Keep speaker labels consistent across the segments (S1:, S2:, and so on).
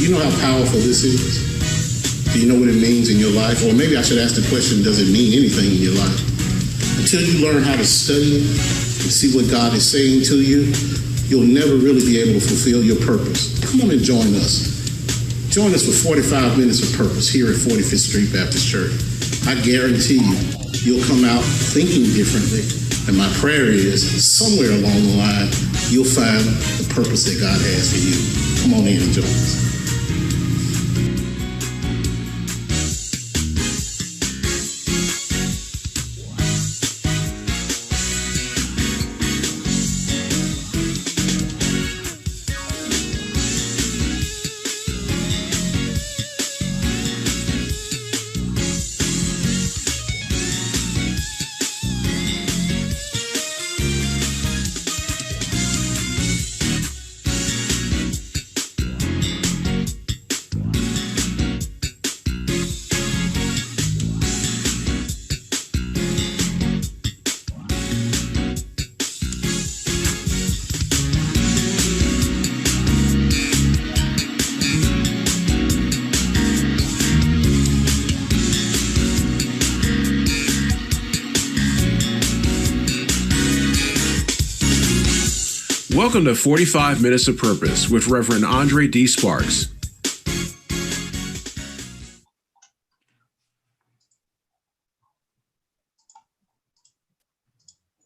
S1: you know how powerful this is? Do you know what it means in your life? Or maybe I should ask the question, does it mean anything in your life? Until you learn how to study it and see what God is saying to you, you'll never really be able to fulfill your purpose. Come on and join us. Join us for 45 minutes of purpose here at 45th Street Baptist Church. I guarantee you, you'll come out thinking differently. And my prayer is, somewhere along the line, you'll find the purpose that God has for you. Come on in and join us.
S2: Welcome to 45 Minutes of Purpose with Reverend Andre D. Sparks.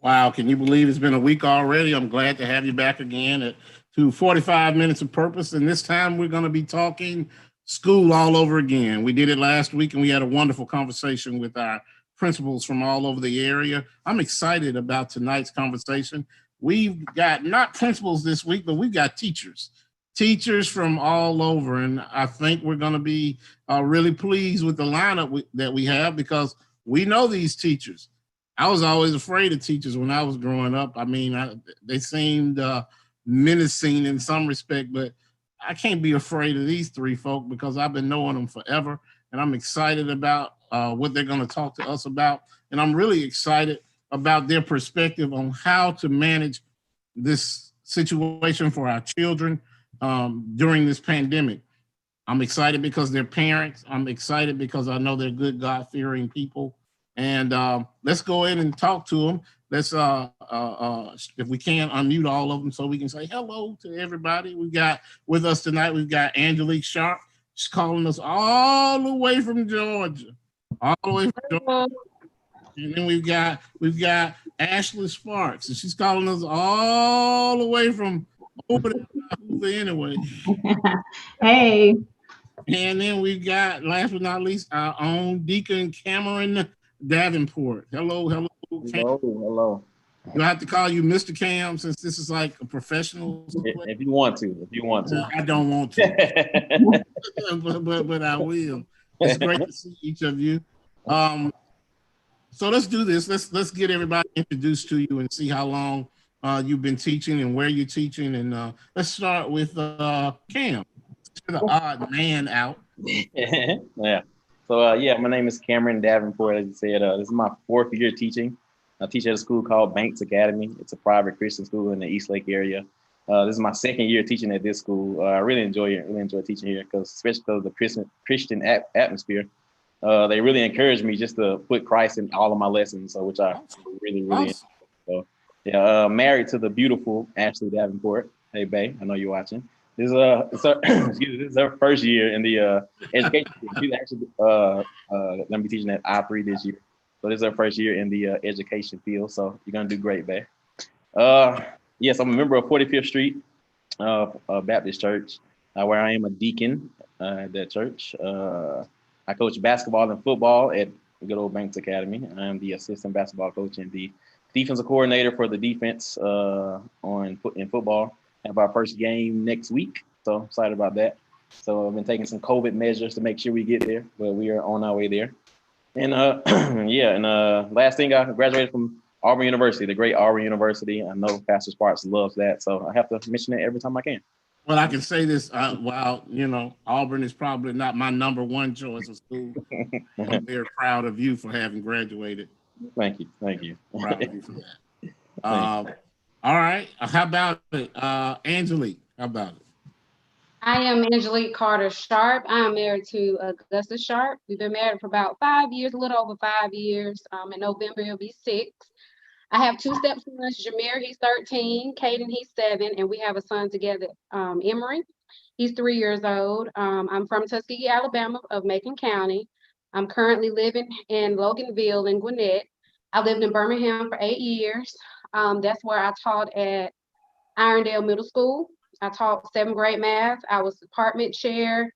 S1: Wow, can you believe it's been a week already? I'm glad to have you back again to 45 Minutes of Purpose. And this time we're going to be talking school all over again. We did it last week and we had a wonderful conversation with our principals from all over the area. I'm excited about tonight's conversation. We've got not principals this week, but we've got teachers from all over. And I think we're going to be really pleased with the lineup that we have because we know these teachers. I was always afraid of teachers when I was growing up. I mean, they seemed menacing in some respect, but I can't be afraid of these three folk because I've been knowing them forever. And I'm excited about what they're going to talk to us about. And I'm really excited about their perspective on how to manage this situation for our children during this pandemic. I'm excited because they're parents. I'm excited because I know they're good, God-fearing people. And let's go ahead and talk to them. Let's, if we can, unmute all of them so we can say hello to everybody. We've got with us tonight, we've got Angelique Sharpe. She's calling us all the way from Georgia. All the way from Georgia. And then we've got Ashley Sparks, and she's calling us all the way from over there, Hoover anyway.
S3: Hey.
S1: And then we've got, last but not least, our own Deacon Cameron Davenport. Hello.
S4: Hello.
S1: Do I have to call you Mr. Cam since this is like a professional?
S4: If you want to.
S1: I don't want to, but I will. It's great to see each of you. So let's do this. Let's get everybody introduced to you and see how long you've been teaching and where you're teaching. And let's start with Cam. The odd man out.
S4: Yeah. So my name is Cameron Davenport. As you said, this is my 4th year teaching. I teach at a school called Banks Academy. It's a private Christian school in the Eastlake area. This is my 2nd year teaching at this school. I really enjoy it. Really enjoy teaching here especially because of the Christian atmosphere. They really encouraged me just to put Christ in all of my lessons, which I really enjoy. So, married to the beautiful Ashley Davenport. Hey, bae, I know you're watching. This is her first year in the education. She's actually going to be teaching at I3 this year. So this is her first year in the education field. So you're going to do great, bae. Yes, I'm a member of 45th Street Baptist Church, where I am a deacon at that church. I coach basketball and football at good old Banks Academy. I'm the assistant basketball coach and the defensive coordinator for the defense in football. Have our first game next week, so I'm excited about that. So I've been taking some COVID measures to make sure we get there, but we are on our way there. And last thing, I graduated from Auburn University, the great Auburn University. I know Pastor Sparks loves that, so I have to mention it every time I can.
S1: Well, I can say this, while, Auburn is probably not my number one choice of school. I'm very proud of you for having graduated.
S4: Thank you.
S1: I'm proud of you for that. All right, how about it? Angelique, how about it?
S3: I am Angelique Sharpe. I am married to Augusta Sharpe. We've been married for about 5 years, a little over 5 years. In November, it'll be 6. I have 2 stepsons, Jameer, he's 13, Caden, he's 7, and we have a son together, Emery. He's 3 years old. I'm from Tuskegee, Alabama, of Macon County. I'm currently living in Loganville in Gwinnett. I lived in Birmingham for 8 years. That's where I taught at Irondale Middle School. I taught 7th grade math. I was department chair.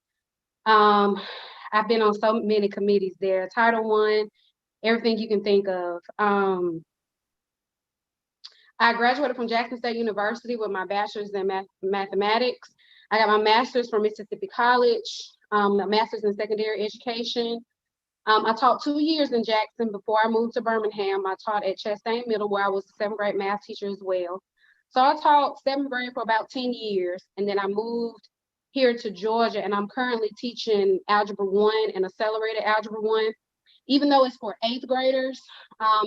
S3: I've been on so many committees there, Title I, everything you can think of. I graduated from Jackson State University with my bachelor's in mathematics. I got my master's from Mississippi College, a master's in secondary education. I taught 2 years in Jackson before I moved to Birmingham. I taught at Chastain Middle, where I was a 7th grade math teacher as well. So I taught 7th grade for about 10 years, and then I moved here to Georgia, and I'm currently teaching Algebra 1 and Accelerated Algebra 1. Even though it's for 8th graders,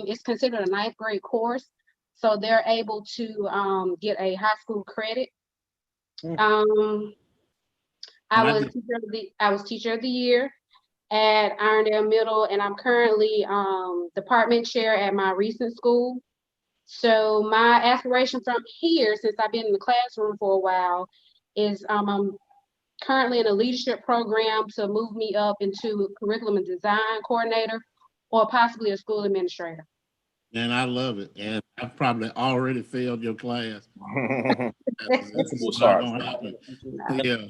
S3: it's considered a 9th grade course, so they're able to get a high school credit. I was teacher of the year at Irondale Middle, and I'm currently department chair at my recent school. So my aspiration from here, since I've been in the classroom for a while, is I'm currently in a leadership program to move me up into a curriculum and design coordinator or possibly a school administrator.
S1: And I love it. And I've probably already failed your class. That's not gonna happen. Yeah.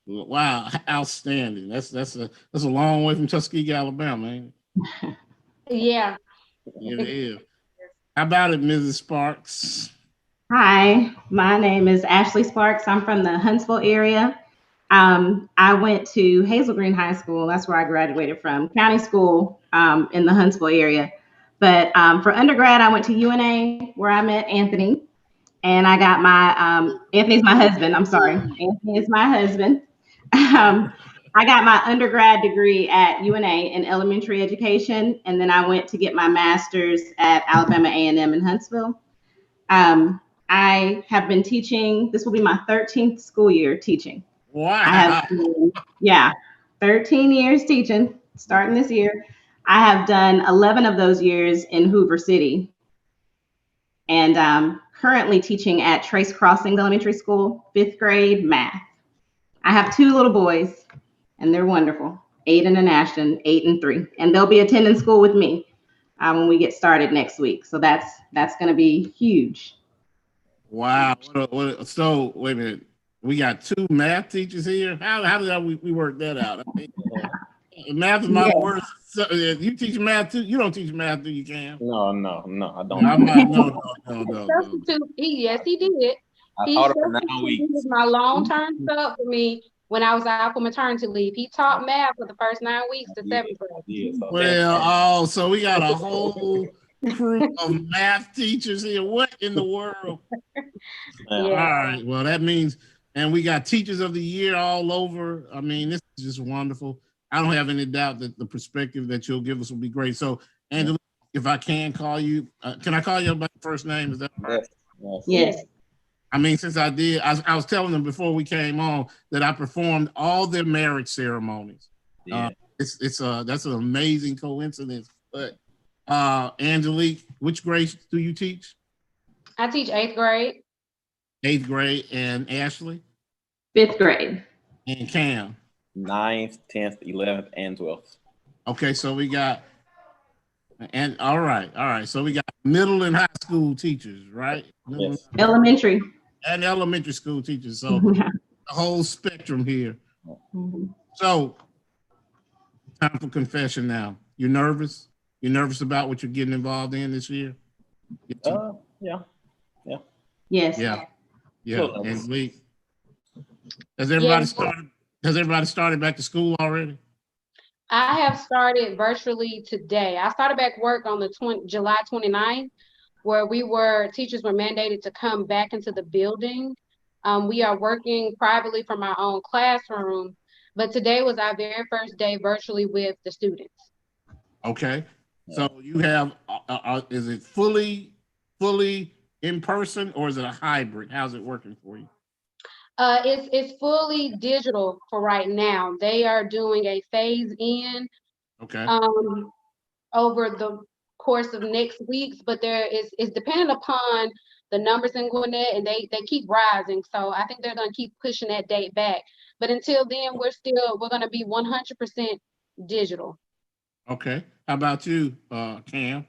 S1: Wow, outstanding. That's a long way from Tuskegee, Alabama, ain't it?
S3: Yeah.
S1: It is. How about it, Mrs. Sparks?
S5: Hi, my name is Ashley Sparks. I'm from the Huntsville area. I went to Hazel Green High School. That's where I graduated from. County school in the Huntsville area. But for undergrad, I went to UNA, where I met Anthony. And I got my, Anthony's my husband. I'm sorry. Anthony is my husband. I got my undergrad degree at UNA in elementary education. And then I went to get my master's at Alabama A&M in Huntsville. I have been teaching. This will be my 13th school year teaching.
S1: Wow.
S5: I have, 13 years teaching, starting this year. I have done 11 of those years in Hoover City. And currently teaching at Trace Crossings Elementary School, 5th grade math. I have 2 little boys, and they're wonderful, Aiden and Ashton, 8 and 3. And they'll be attending school with me when we get started next week. So that's going to be huge.
S1: Wow. So wait a minute. We got 2 math teachers here. How did we work that out? I mean, math is my worst. So, you teach math too? You don't teach math, do you, Cam?
S4: No, I don't.
S1: No.
S3: Yes, he did.
S4: I taught it for 9 weeks.
S3: He was my long-term sub for me when I was out for maternity leave. He taught math for the first 9 weeks to 7th grade.
S1: So we got a whole crew of math teachers here. What in the world? All right. Well, that means, and we got teachers of the year all over. I mean, this is just wonderful. I don't have any doubt that the perspective that you'll give us will be great. So, Angela, if I can call you, can I call you by first name? Is that right?
S5: Yes.
S1: I mean, since I did, I was telling them before we came on that I performed all their marriage ceremonies.
S4: Yeah.
S1: That's an amazing coincidence. But Angelique, which grades do you teach?
S3: I teach 8th grade.
S1: 8th grade. And Ashley?
S5: 5th grade.
S1: And Cam?
S4: 9th, 10th, 11th, and 12th.
S1: Okay, so we got, and all right. So we got middle and high school teachers, right?
S4: Yes.
S5: Elementary.
S1: And elementary school teachers. So the whole spectrum here. So time for confession now. You're nervous? You're nervous about what you're getting involved in this year?
S4: Yeah.
S5: Yes.
S1: Yeah. And Lee, has everybody started back to school already?
S3: I have started virtually today. I started back work on the July 29th, where teachers were mandated to come back into the building. We are working privately from our own classroom, but today was our very first day virtually with the students.
S1: Okay. So you have, is it fully in person or is it a hybrid? How's it working for you?
S3: It's fully digital for right now. They are doing a phase in
S1: Okay.
S3: over the course of next weeks, but it's dependent upon the numbers in Gwinnett, and they keep rising. So I think they're going to keep pushing that date back. But until then, we're going to be 100% digital.
S1: Okay. How about you, Cam?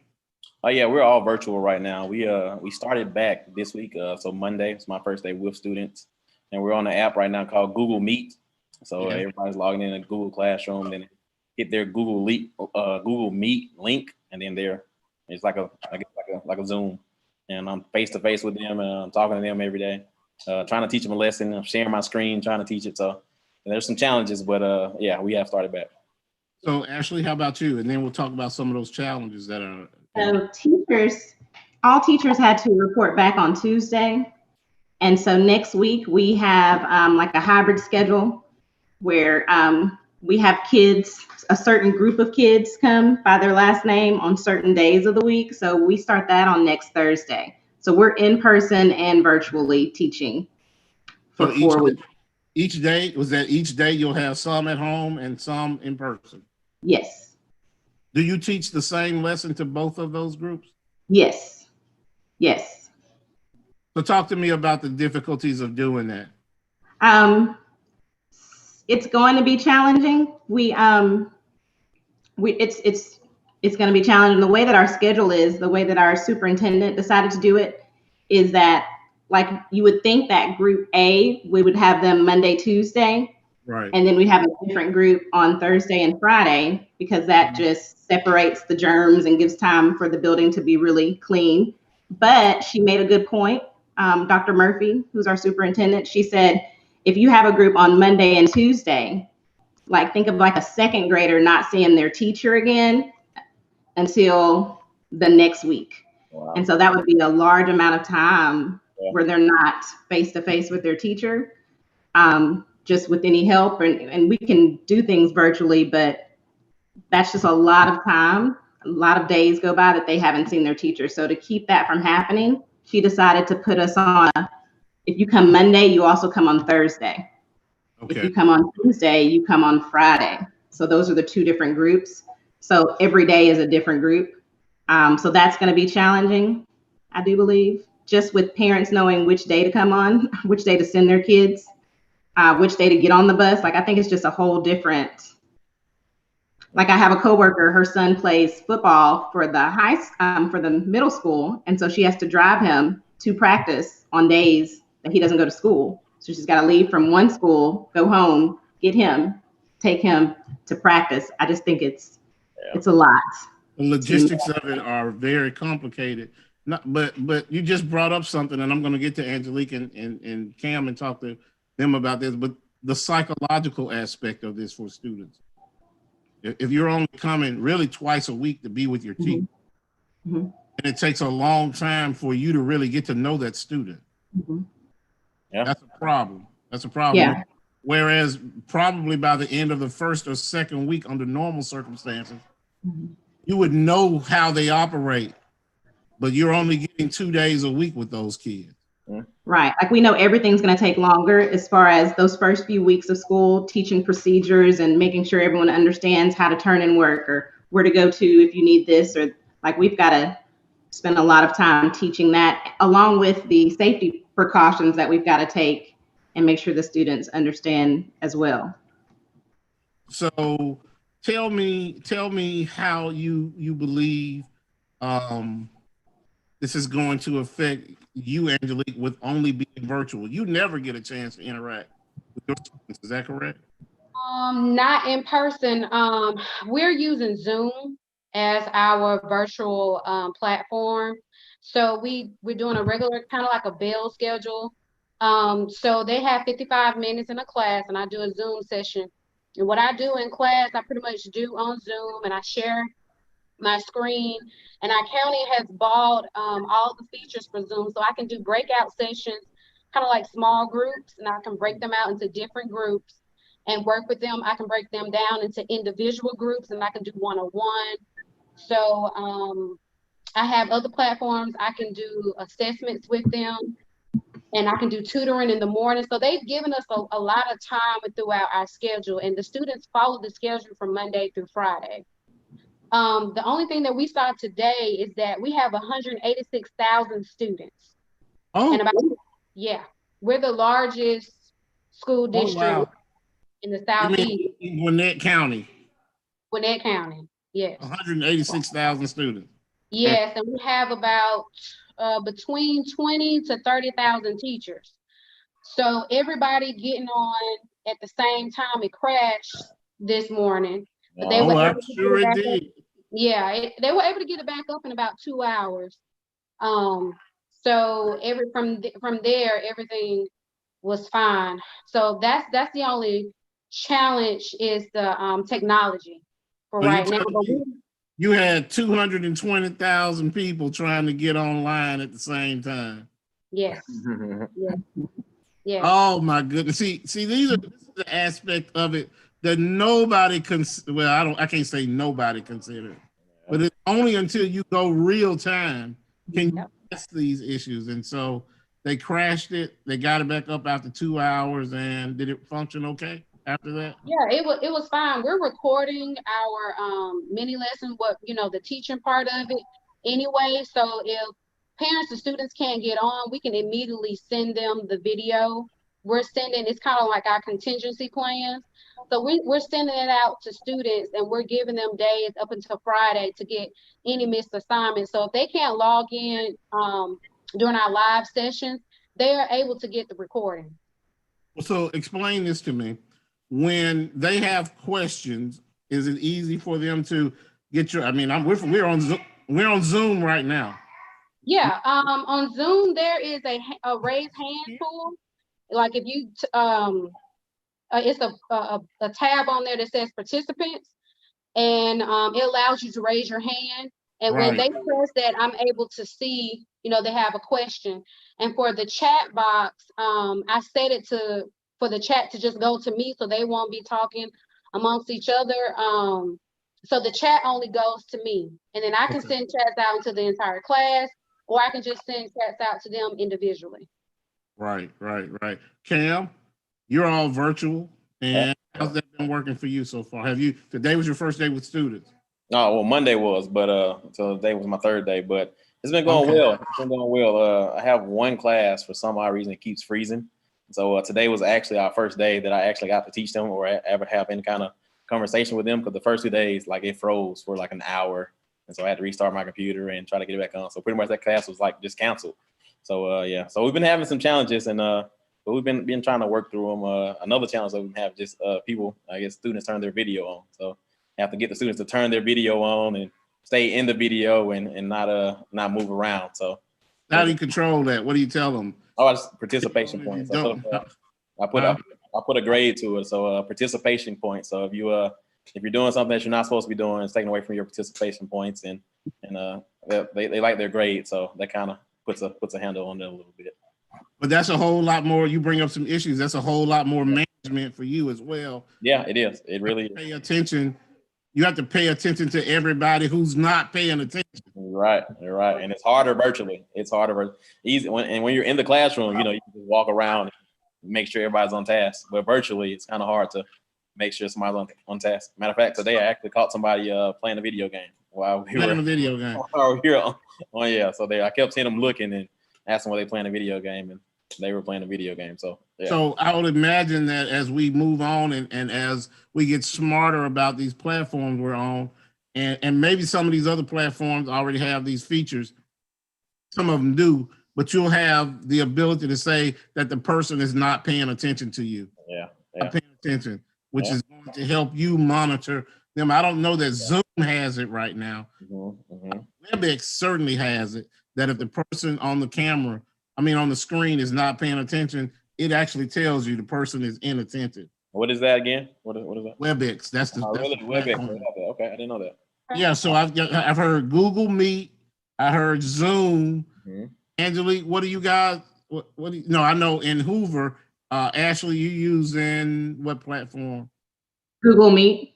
S4: Oh yeah, we're all virtual right now. We started back this week, so Monday. It's my first day with students, and we're on an app right now called Google Meet. So
S1: Yeah.
S4: everybody's logging in a Google Classroom, then hit their Google Meet link, and then it's like a Zoom, and I'm face to face with them, and I'm talking to them every day, trying to teach them a lesson. I'm sharing my screen, trying to teach it. So there's some challenges, but yeah, we have started back.
S1: So Ashley, how about you? And then we'll talk about some of those challenges that are.
S5: So all teachers had to report back on Tuesday. And so next week we have like a hybrid schedule where we have kids, a certain group of kids come by their last name on certain days of the week. So we start that on next Thursday. So we're in person and virtually teaching for 4 weeks.
S1: Each day, was that each day you'll have some at home and some in person?
S5: Yes.
S1: Do you teach the same lesson to both of those groups?
S5: Yes. Yes.
S1: So talk to me about the difficulties of doing that.
S5: It's going to be challenging. It's going to be challenging. The way that our schedule is, the way that our superintendent decided to do it is that, like, you would think that group A, we would have them Monday, Tuesday,
S1: right,
S5: and then we have a different group on Thursday and Friday, because that just separates the germs and gives time for the building to be really clean. But she made a good point. Dr. Murphy, who's our superintendent, she said, if you have a group on Monday and Tuesday, like, think of like a second grader not seeing their teacher again until the next week.
S4: Wow.
S5: And so that would be a large amount of time where they're not face to face with their teacher, just with any help. And we can do things virtually, but that's just a lot of time. A lot of days go by that they haven't seen their teacher. So to keep that from happening, she decided to put us on if you come Monday, you also come on Thursday.
S1: okay.
S5: If you come on Tuesday, you come on Friday. So those are the two different groups. So every day is a different group. So that's going to be challenging, I do believe, just with parents knowing which day to come on, which day to send their kids, which day to get on the bus. Like, I think it's just a whole different, like, I have a coworker, her son plays football for the middle school. And so she has to drive him to practice on days that he doesn't go to school. So she's got to leave from one school, go home, get him, take him to practice. I just think it's a lot.
S1: The logistics of it are very complicated. But you just brought up something, and I'm going to get to Angelique and Cam and talk to them about this, but the psychological aspect of this for students. If you're only coming really twice a week to be with your teacher, and it takes a long time for you to really get to know that student, that's a problem. That's a problem.
S5: Yeah.
S1: Whereas probably by the end of the first or second week, under normal circumstances, you would know how they operate, but you're only getting 2 days a week with those kids.
S5: Right. Like, we know everything's going to take longer as far as those first few weeks of school, teaching procedures and making sure everyone understands how to turn in work or where to go to if you need this, or like, we've got to spend a lot of time teaching that, along with the safety precautions that we've got to take and make sure the students understand as well.
S1: So tell me how you believe this is going to affect you, Angelique, with only being virtual. You never get a chance to interact with your students. Is that correct?
S3: Not in person. We're using Zoom as our virtual platform. So we're doing a regular, kind of like a bell schedule. So they have 55 minutes in a class, and I do a Zoom session. And what I do in class, I pretty much do on Zoom, and I share my screen. And our county has bought all the features for Zoom, so I can do breakout sessions, kind of like small groups, and I can break them out into different groups and work with them. I can break them down into individual groups, and I can do one-on-one. So I have other platforms. I can do assessments with them, and I can do tutoring in the morning. So they've given us a lot of time throughout our schedule, and the students follow the schedule from Monday through Friday. The only thing that we saw today is that we have 186,000 students.
S1: Oh,
S3: And we're the largest school
S1: oh
S3: district
S1: wow.
S3: in the
S1: You
S3: Southeast,
S1: mean in Gwinnett County,
S3: Gwinnett County. Yes.
S1: 186,000 students.
S3: Yes, and we have about between 20 to 30,000 teachers. So everybody getting on at the same time. It crashed this morning, but they
S1: Oh,
S3: were
S1: I'm
S3: able to get
S1: sure
S3: it
S1: it
S3: back up.
S1: did.
S3: Yeah, they were able to get it back up in about 2 hours. So from there, everything was fine. So that's the only challenge is the technology for
S1: So you
S3: right now.
S1: telling
S3: But
S1: me you had 220,000 people trying to get online at the same time.
S3: yes, yes.
S1: Oh my goodness. See, this is the aspect of it that nobody I can't say nobody considered, but it's only until you go real time can you test these issues. And so they crashed it, they got it back up after 2 hours, and did it function okay after that?
S3: Yeah, it was fine. We're recording our mini lesson, the teaching part of it anyway. So if parents and students can't get on, we can immediately send them the video. It's kind of like our contingency plans. So we're sending it out to students, and we're giving them days up until Friday to get any missed assignments. So if they can't log in during our live sessions, they are able to get the recording.
S1: So explain this to me. When they have questions, is it easy for them to get we're on Zoom right now.
S3: Yeah, on Zoom there is a raise hand tool. Like if you it's a tab on there that says participants, and it allows you to raise your hand. And when they press that, I'm able to see, they have a question. And for the chat box, I set it for the chat to just go to me, so they won't be talking amongst each other. So the chat only goes to me, and then I can send chats out to the entire class, or I can just send chats out to them individually.
S1: Right. Cam, you're all virtual, and how's that been working for you so far? Today was your first day with students?
S4: Oh, well, Monday was, but so today was my third day, but it's been going well. It's been going well. I have one class for some odd reason it keeps freezing. So today was actually our first day that I actually got to teach them or ever have any kind of conversation with them, because the first 2 days, like, it froze for like an hour. And so I had to restart my computer and try to get it back on. So pretty much that class was like just canceled. So so we've been having some challenges, and but we've been trying to work through them. Another challenge that we have just students turn their video on. So you have to get the students to turn their video on and stay in the video and not move around. So
S1: how do you control that? What do you tell them?
S4: Oh, it's participation points. I put a grade to it. So participation points. So if you're doing something that you're not supposed to be doing, it's taken away from your participation points, and they like their grade. So that kind of puts a handle on it a little bit.
S1: But that's a whole lot more. You bring up some issues. That's a whole lot more management for you as well.
S4: Yeah, it is. It really is.
S1: Pay attention. You have to pay attention to everybody who's not paying attention.
S4: Right. And it's harder virtually. Easy when you're in the classroom, you can just walk around and make sure everybody's on task. But virtually, it's kind of hard to make sure somebody's on task. Matter of fact, today I actually caught somebody playing a video game while we were
S1: playing a video game.
S4: So I kept seeing them looking and asking why they playing a video game, and they were playing a video game. So yeah.
S1: So I would imagine that as we move on and as we get smarter about these platforms we're on, and maybe some of these other platforms already have these features, some of them do, but you'll have the ability to say that the person is not paying attention to you.
S4: Yeah.
S1: Not paying attention, which is going to help you monitor them. I don't know that Zoom has it right now. WebEx certainly has it, that if the person on the screen is not paying attention, it actually tells you the person is inattentive.
S4: What is that again? What is that?
S1: WebEx. That's the
S4: WebEx. Okay, I didn't know that.
S1: Yeah, so I've heard Google Meet, I heard Zoom. Angelique, what do you guys? I know in Hoover, Ashley, you using what platform?
S5: Google Meet.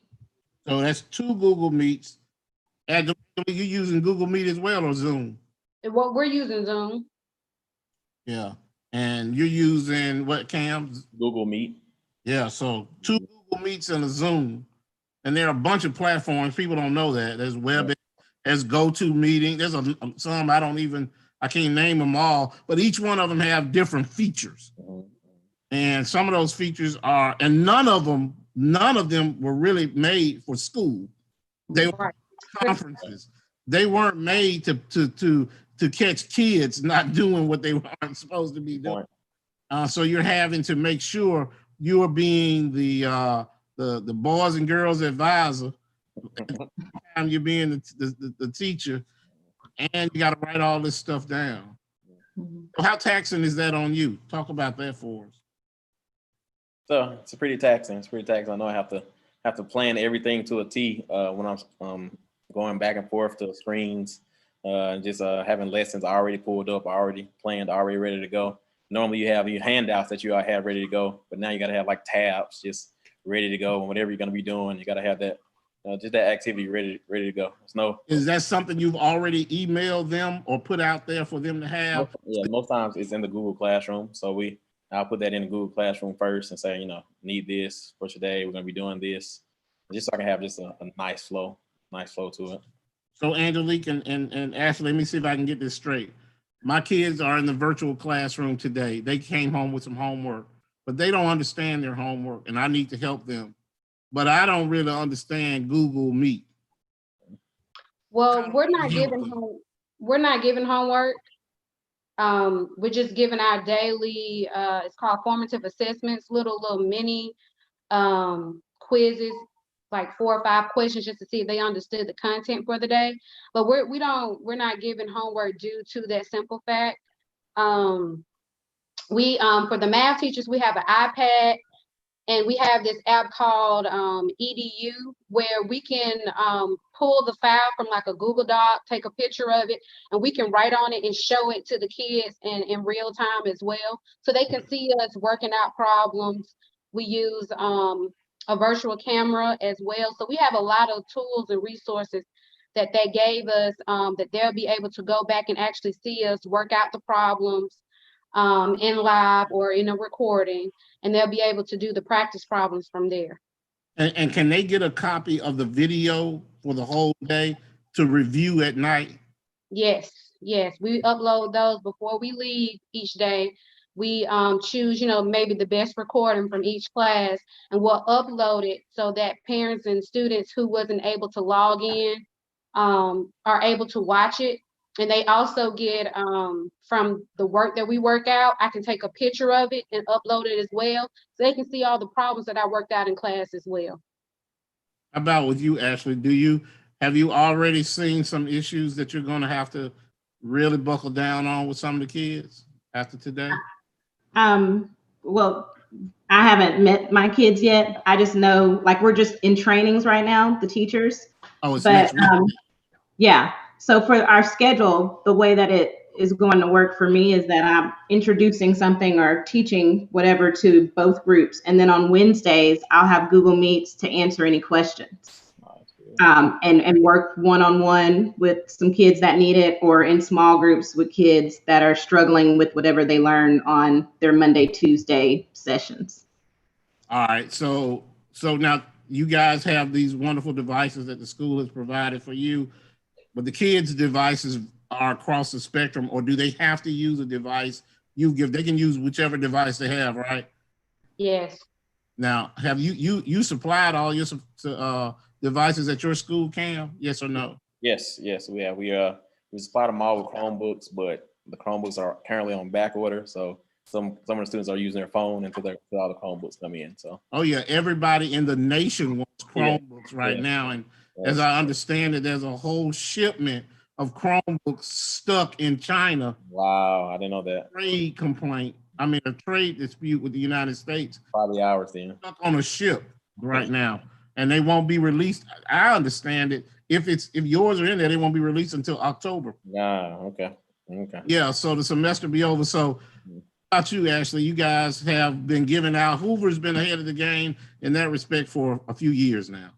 S1: So that's 2 Google Meets. Angelique, you using Google Meet as well or Zoom?
S3: We're using Zoom.
S1: Yeah. And you're using what, Cam?
S4: Google Meet.
S1: Yeah, so 2 Google Meets and a Zoom. And there are a bunch of platforms. People don't know that. There's WebEx, there's GoToMeeting. There's some I can't name them all, but each one of them have different features. And some of those features are, and none of them were really made for school. They were conferences. They weren't made to catch kids not doing what they weren't supposed to be doing. So you're having to make sure you are being the boys and girls advisor, and you're being the teacher, and you got to write all this stuff down. So how taxing is that on you? Talk about that for us.
S4: So it's pretty taxing. I know I have to plan everything to a T when I'm going back and forth to screens, and just having lessons already pulled up, already planned, already ready to go. Normally you have your handouts that you all have ready to go, but now you got to have like tabs just ready to go, and whatever you're going to be doing, you got to have that just that activity ready to go.
S1: Is that something you've already emailed them or put out there for them to have?
S4: Most times it's in the Google Classroom, so I'll put that in the Google Classroom first and say, need this for today. We're going to be doing this, just so I can have just a nice flow to it.
S1: So Angelique and Ashley, let me see if I can get this straight. My kids are in the virtual classroom today. They came home with some homework, but they don't understand their homework, and I need to help them. But I don't really understand Google Meet.
S3: Well, we're not giving homework. We're just giving our daily, it's called formative assessments, little mini quizzes, like 4 or 5 questions just to see if they understood the content for the day. But we're not giving homework due to that simple fact. For the math teachers, we have an iPad, and we have this app called EDU, where we can pull the file from like a Google Doc, take a picture of it, and we can write on it and show it to the kids in real time as well. So they can see us working out problems. We use a virtual camera as well. So we have a lot of tools and resources that they gave us that they'll be able to go back and actually see us work out the problems in live or in a recording, and they'll be able to do the practice problems from there.
S1: And can they get a copy of the video for the whole day to review at night? Yes.
S3: We upload those before we leave each day. We choose, maybe the best recording from each class, and we'll upload it so that parents and students who wasn't able to log in are able to watch it. And they also get from the work that we work out, I can take a picture of it and upload it as well, so they can see all the problems that I worked out in class as well.
S1: How about with you, Ashley? Have you already seen some issues that you're going to have to really buckle down on with some of the kids after today?
S5: Well, I haven't met my kids yet. I just know, like, we're just in trainings right now, the teachers.
S1: Oh, it's next week.
S5: Yeah. So for our schedule, the way that it is going to work for me is that I'm introducing something or teaching whatever to both groups. And then on Wednesdays, I'll have Google Meets to answer any questions. And work one-on-one with some kids that need it, or in small groups with kids that are struggling with whatever they learn on their Monday, Tuesday sessions.
S1: All right. So now you guys have these wonderful devices that the school has provided for you, but the kids' devices are across the spectrum, or do they have to use a device you give? They can use whichever device they have, right?
S3: Yes.
S1: Now, have you supplied all your devices at your school, Cam? Yes or no?
S4: Yes, we have. We supply them all with Chromebooks, but the Chromebooks are currently on back order. So some of the students are using their phone until all the Chromebooks come in. So. Oh
S1: yeah, everybody in the nation wants Chromebooks right now, and as I understand it, there's a whole shipment of Chromebooks stuck in China.
S4: Wow, I didn't know that.
S1: A trade dispute with the United States.
S4: Probably ours then.
S1: Stuck on a ship right now, and they won't be released. I understand it. If yours are in there, they won't be released until October.
S4: Okay.
S1: Yeah, so the semester be over. So how about you, Ashley? You guys have been giving out. Hoover's been ahead of the game in that respect for a few years now.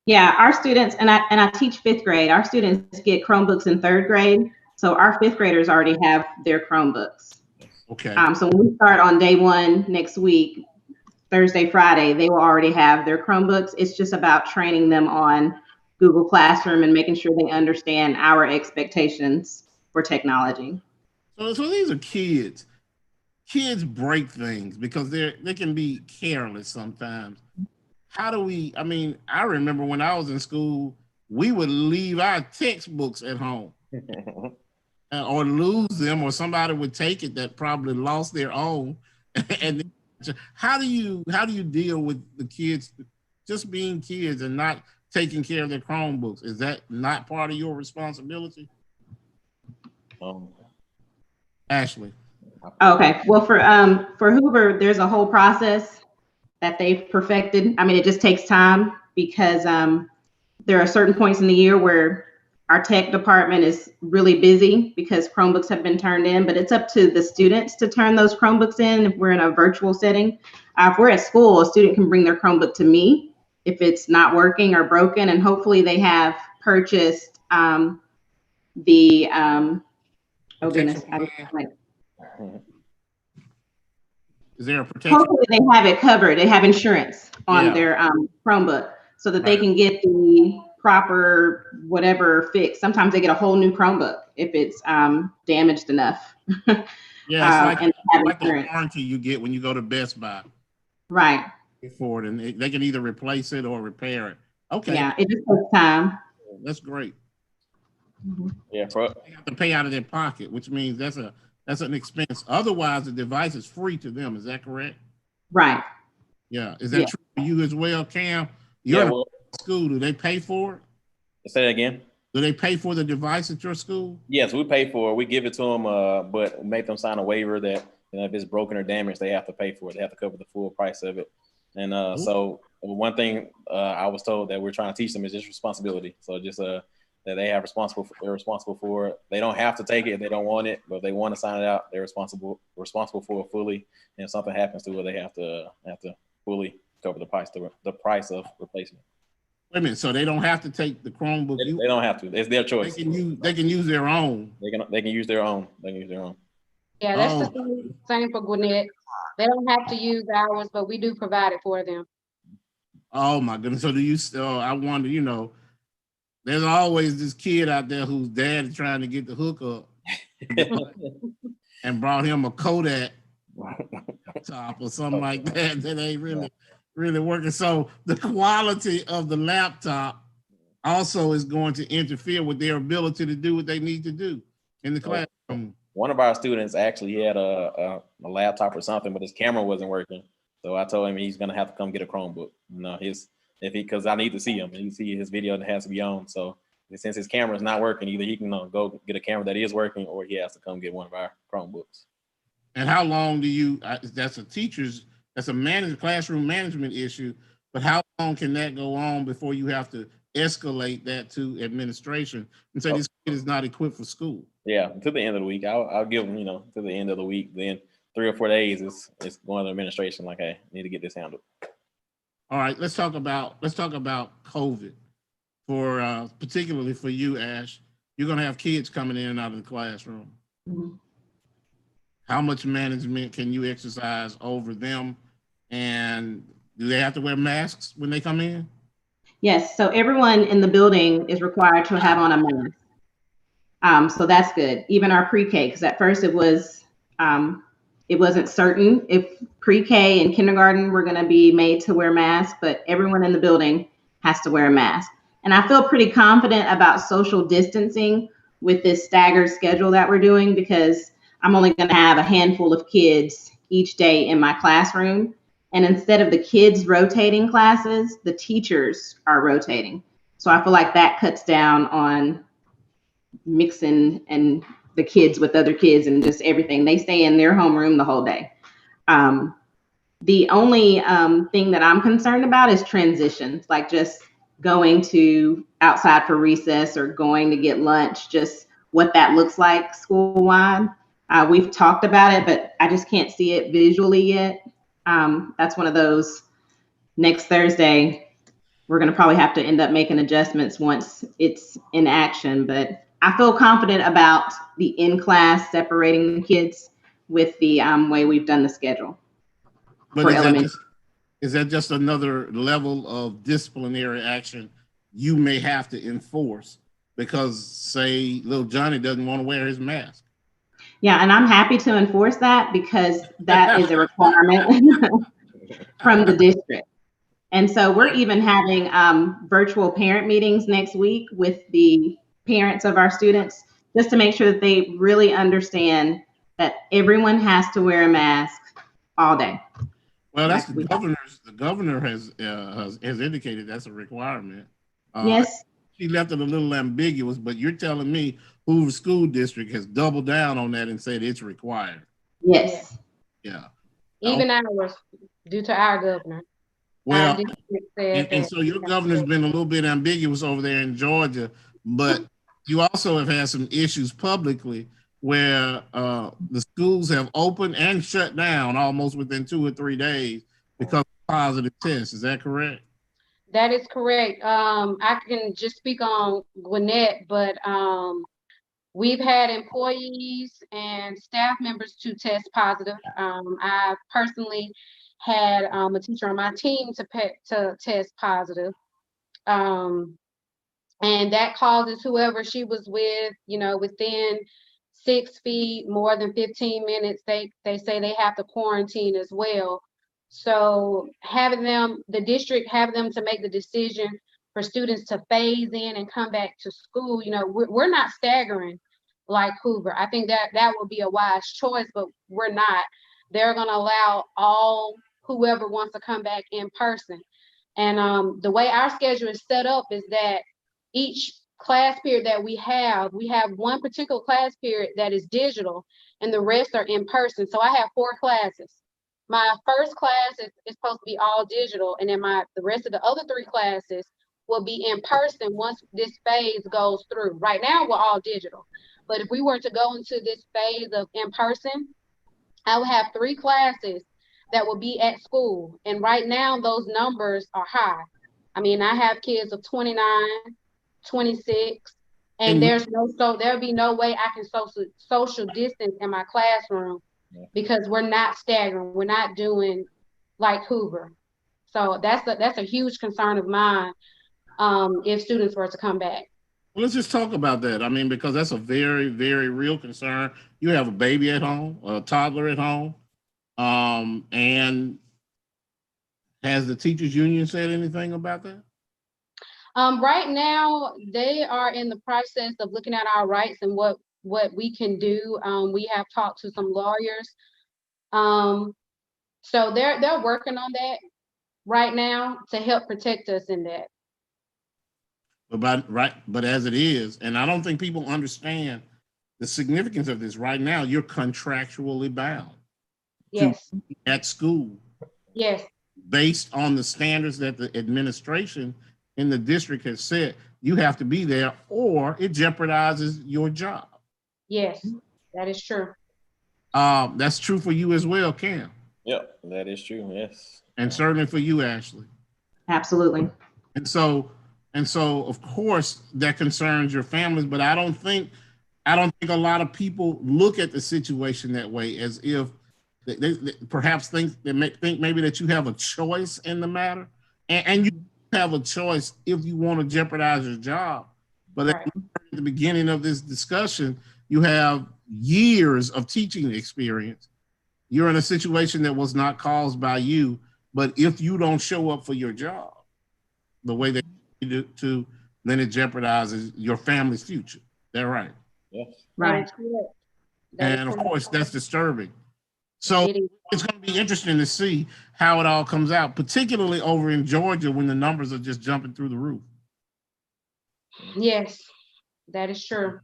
S5: Yeah, our students, and I teach 5th grade. Our students get Chromebooks in 3rd grade. So our 5th graders already have their Chromebooks.
S1: Okay.
S5: So when we start on day one next week, Thursday, Friday, they will already have their Chromebooks. It's just about training them on Google Classroom and making sure they understand our expectations for technology.
S1: So these are kids. Kids break things because they can be careless sometimes. How do we? I mean, I remember when I was in school, we would leave our textbooks at home or lose them, or somebody would take it that probably lost their own. And how do you deal with the kids just being kids and not taking care of their Chromebooks? Is that not part of your responsibility,
S4: Um,
S1: Ashley?
S5: Okay. Well, for Hoover, there's a whole process that they've perfected. I mean, it just takes time because there are certain points in the year where our tech department is really busy because Chromebooks have been turned in, but it's up to the students to turn those Chromebooks in if we're in a virtual setting. If we're at school, a student can bring their Chromebook to me if it's not working or broken, and hopefully they have purchased the, oh goodness, I was like,
S1: Is there a protection?
S5: hopefully they have it covered. They have insurance on
S1: Yeah.
S5: their Chromebook so that they
S1: Right.
S5: can get the proper whatever fix. Sometimes they get a whole new Chromebook if it's damaged enough.
S1: Yeah, it's like
S5: And they have
S1: like the
S5: insurance.
S1: warranty you get when you go to Best Buy
S5: Right.
S1: for it, and they can either replace it or repair it. Okay,
S5: Yeah, it just takes time.
S1: that's great.
S4: yeah,
S1: They have to pay out of their pocket, which means that's an expense. Otherwise, the device is free to them. Is that correct?
S5: Right.
S1: Yeah. Is that
S5: Yeah.
S1: true for you as well, Cam? You're
S4: yeah.
S1: in a
S4: Well,
S1: school. Do they pay for it?
S4: say that again.
S1: Do they pay for the device at your school?
S4: Yes, we pay for it. We give it to them, but make them sign a waiver that if it's broken or damaged, they have to pay for it. They have to cover the full price of it. And so one thing I was told that we're trying to teach them is just responsibility. So just that they're responsible for it. They don't have to take it if they don't want it, but if they want to sign it out, they're responsible for it fully. And if something happens to it, they have to fully cover the price of replacement.
S1: Wait a minute. So they don't have to take the Chromebook.
S4: They don't have to. It's their choice.
S1: They can use their own.
S4: They can use their own. They can use their own.
S3: Yeah, that's the same for Gwinnett. They don't have to use ours, but we do provide it for them.
S1: Oh my goodness. So do you still, I wonder, there's always this kid out there whose dad is trying to get the hookup and brought him a Kodak top or something like that ain't really working. So the quality of the laptop also is going to interfere with their ability to do what they need to do in the classroom.
S4: One of our students actually had a laptop or something, but his camera wasn't working. So I told him he's gonna have to come get a Chromebook. Because I need to see him and you see his video that has to be on. So since his camera is not working, either he can go get a camera that is working, or he has to come get one of our Chromebooks.
S1: And how long do you? That's a classroom management issue. But how long can that go on before you have to escalate that to administration and say this kid is not equipped for school?
S4: Yeah, to the end of the week, I'll give them, to the end of the week. Then 3 or 4 days, it's going to administration. Like, hey, I need to get this handled.
S1: All right, let's talk about COVID for particularly for you, Ash. You're going to have kids coming in and out of the classroom.
S5: Mhm.
S1: How much management can you exercise over them? And do they have to wear masks when they come in?
S5: Yes. So everyone in the building is required to have on a mask. So that's good. Even our pre-K, because at first it wasn't certain if pre-K and kindergarten were going to be made to wear masks, but everyone in the building has to wear a mask. And I feel pretty confident about social distancing with this staggered schedule that we're doing, because I'm only going to have a handful of kids each day in my classroom. And instead of the kids rotating classes, the teachers are rotating. So I feel like that cuts down on mixing and the kids with other kids and just everything. They stay in their homeroom the whole day. The only thing that I'm concerned about is transitions, like just going to outside for recess or going to get lunch, just what that looks like school-wide. We've talked about it, but I just can't see it visually yet. That's one of those, next Thursday, we're going to probably have to end up making adjustments once it's in action. But I feel confident about the in-class separating the kids with the way we've done the schedule.
S1: But
S5: for
S1: is that
S5: elementary.
S1: is that just another level of disciplinary action you may have to enforce because, say, little Johnny doesn't want to wear his mask?
S5: Yeah, and I'm happy to enforce that because that is a requirement from the district. And so we're even having virtual parent meetings next week with the parents of our students, just to make sure that they really understand that everyone has to wear a mask all day.
S1: Well, that's the governor's. The governor has indicated that's a requirement.
S5: Yes.
S1: She left it a little ambiguous, but you're telling me Hoover School District has doubled down on that and said it's required.
S5: Yes.
S1: Yeah.
S3: Even ours, due to our governor.
S1: Well,
S3: Our district said
S1: and
S3: that.
S1: so your governor's been a little bit ambiguous over there in Georgia, but you also have had some issues publicly where the schools have opened and shut down almost within 2 or 3 days because of positive tests. Is that correct?
S3: That is correct. I can just speak on Gwinnett, but we've had employees and staff members to test positive. I personally had a teacher on my team to test positive. And that causes whoever she was with, within 6 feet, more than 15 minutes, they say they have to quarantine as well. So the district having them to make the decision for students to phase in and come back to school, we're not staggering like Hoover. I think that would be a wise choice, but we're not. They're going to allow all whoever wants to come back in person. And the way our schedule is set up is that each class period that we have one particular class period that is digital and the rest are in person. So I have 4 classes. My first class is supposed to be all digital, and then the rest of the other 3 classes will be in person once this phase goes through. Right now, we're all digital. But if we were to go into this phase of in person, I would have 3 classes that will be at school. And right now, those numbers are high. I mean, I have kids of 29, 26, and there'll be no way I can social distance in my classroom because we're not staggering. We're not doing like Hoover. So that's a huge concern of mine if students were to come back.
S1: Well, let's just talk about that. I mean, because that's a very, very real concern. You have a baby at home, a toddler at home, and has the teachers union said anything about that?
S3: Right now, they are in the process of looking at our rights and what we can do. We have talked to some lawyers. So they're working on that right now to help protect us in that.
S1: But as it is, and I don't think people understand the significance of this right now, you're contractually bound.
S3: Yes.
S1: At school.
S3: Yes.
S1: Based on the standards that the administration in the district has set, you have to be there or it jeopardizes your job.
S3: Yes, that is true.
S1: That's true for you as well, Cam.
S4: Yep, that is true. Yes.
S1: And certainly for you, Ashley.
S5: Absolutely.
S1: And so of course that concerns your families, but I don't think a lot of people look at the situation that way, as if they perhaps think maybe that you have a choice in the matter, and you have a choice if you want to jeopardize your job. But at the beginning of this discussion, you have years of teaching experience. You're in a situation that was not caused by you, but if you don't show up for your job the way that you do to, then it jeopardizes your family's future. They're right.
S4: Yes.
S5: Right.
S1: And of course, that's disturbing. So it's going to be interesting to see how it all comes out, particularly over in Georgia when the numbers are just jumping through the roof.
S3: Yes, that is true.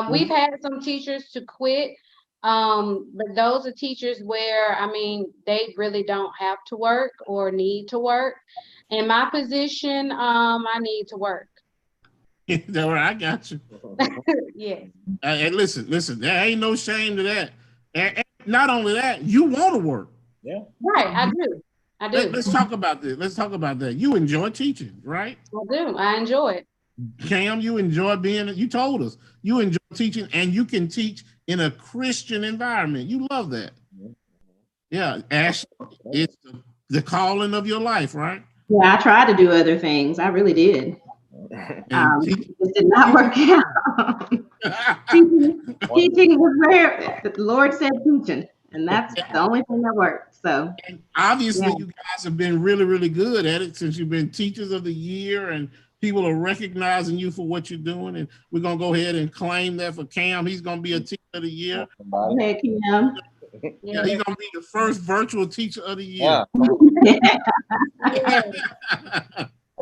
S3: We've had some teachers to quit, but those are teachers where, I mean, they really don't have to work or need to work. In my position, I need to work.
S1: I got you.
S3: Yeah.
S1: And listen, there ain't no shame to that. And not only that, you want to work.
S4: Yeah.
S3: Right, I do.
S1: Let's talk about this. Let's talk about that. You enjoy teaching, right?
S3: I do. I enjoy it.
S1: Cam, you enjoy you told us you enjoy teaching, and you can teach in a Christian environment. You love that.
S4: Mhm.
S1: Yeah, Ash, it's the calling of your life, right?
S5: Yeah, I tried to do other things. I really did.
S1: And
S5: It did not work out. Teaching was where the Lord said teaching, and that's the only thing that worked. So,
S1: obviously,
S5: yeah.
S1: you guys have been really, really good at it since you've been teachers of the year, and people are recognizing you for what you're doing. And we're gonna go ahead and claim that for Cam. He's gonna be a teacher of the year.
S5: Hey, Kim.
S1: Yeah, he's gonna be the first virtual teacher of the year.
S4: Yeah.
S3: Yeah.